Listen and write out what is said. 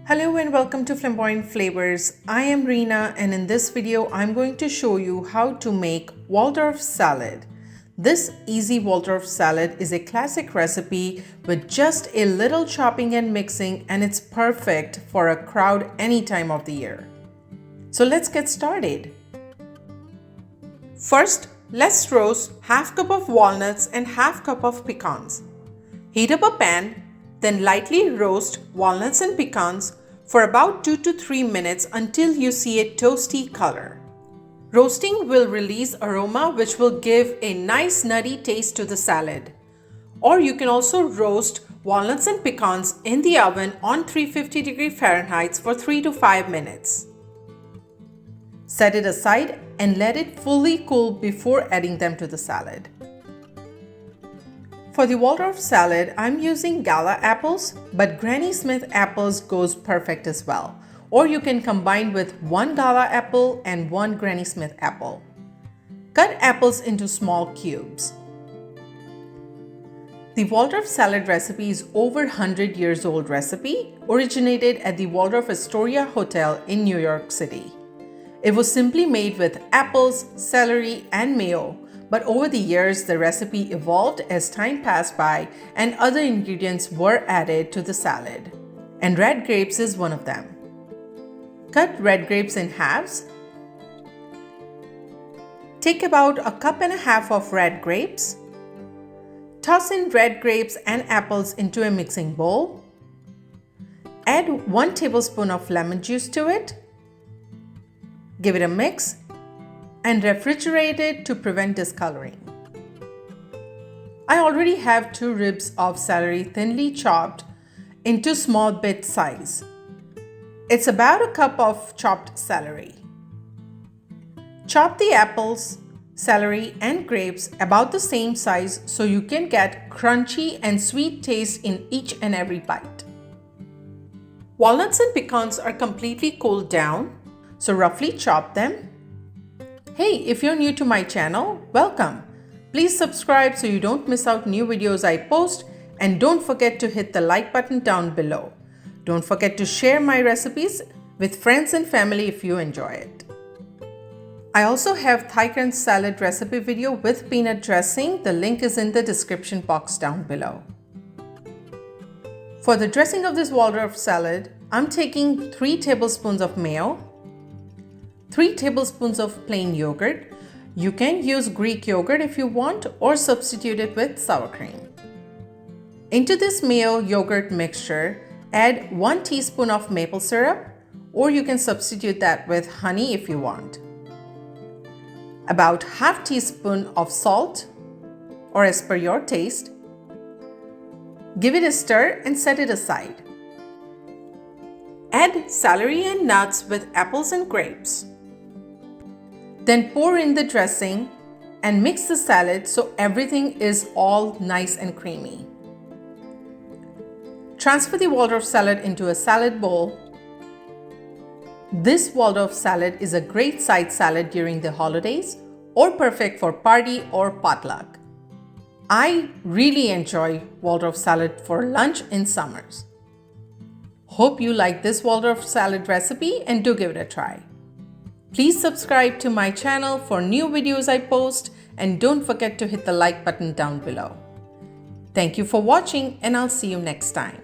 Hello and welcome to Flamboyant Flavors. I am Reena and in this video I'm going to show you how to make Waldorf salad. This easy Waldorf salad is a classic recipe with just a little chopping and mixing, and it's perfect for a crowd any time of the year. So let's get started. First, let's roast half cup of walnuts and half cup of pecans. Heat up a pan, then lightly roast walnuts and pecans for about 2 to 3 minutes until you see a toasty color. Roasting will release aroma which will give a nice nutty taste to the salad. Or you can also roast walnuts and pecans in the oven on 350 Fahrenheit for 3 to 5 minutes. Set it aside and let it fully cool before adding them to the salad. For the Waldorf salad, I'm using Gala apples, but Granny Smith apples goes perfect as well. Or you can combine with 1 Gala apple and 1 Granny Smith apple. Cut apples into small cubes. The Waldorf salad recipe is over 100 years old recipe, originated at the Waldorf Astoria Hotel in New York City. It was simply made with apples, celery, and mayo. But over the years, the recipe evolved as time passed by and other ingredients were added to the salad. And red grapes is one of them. Cut red grapes in halves. Take about a cup and a half of red grapes. Toss in red grapes and apples into a mixing bowl. Add 1 tablespoon of lemon juice to it. Give it a mix and refrigerate it to prevent discoloring. I already have 2 ribs of celery thinly chopped into small bit size. It's about a cup of chopped celery. Chop the apples, celery and grapes about the same size so you can get crunchy and sweet taste in each and every bite. Walnuts and pecans are completely cooled down, so roughly chop them. Hey, if you're new to my channel, welcome. Please subscribe so you don't miss out new videos I post, and don't forget to hit the like button down below. Don't forget to share my recipes with friends and family if you enjoy it. I also have Thai curd salad recipe video with peanut dressing. The link is in the description box down below. For the dressing of this Waldorf salad, I'm taking 3 tablespoons of mayo, 3 tablespoons of plain yogurt. You can use Greek yogurt if you want, or substitute it with sour cream. Into this mayo yogurt mixture, add 1 teaspoon of maple syrup, or you can substitute that with honey if you want. About half teaspoon of salt, or as per your taste. Give it a stir and set it aside. Add celery and nuts with apples and grapes. Then pour in the dressing and mix the salad so everything is all nice and creamy. Transfer the Waldorf salad into a salad bowl. This Waldorf salad is a great side salad during the holidays or perfect for party or potluck. I really enjoy Waldorf salad for lunch in summers. Hope you like this Waldorf salad recipe and do give it a try. Please subscribe to my channel for new videos I post, and don't forget to hit the like button down below. Thank you for watching, and I'll see you next time.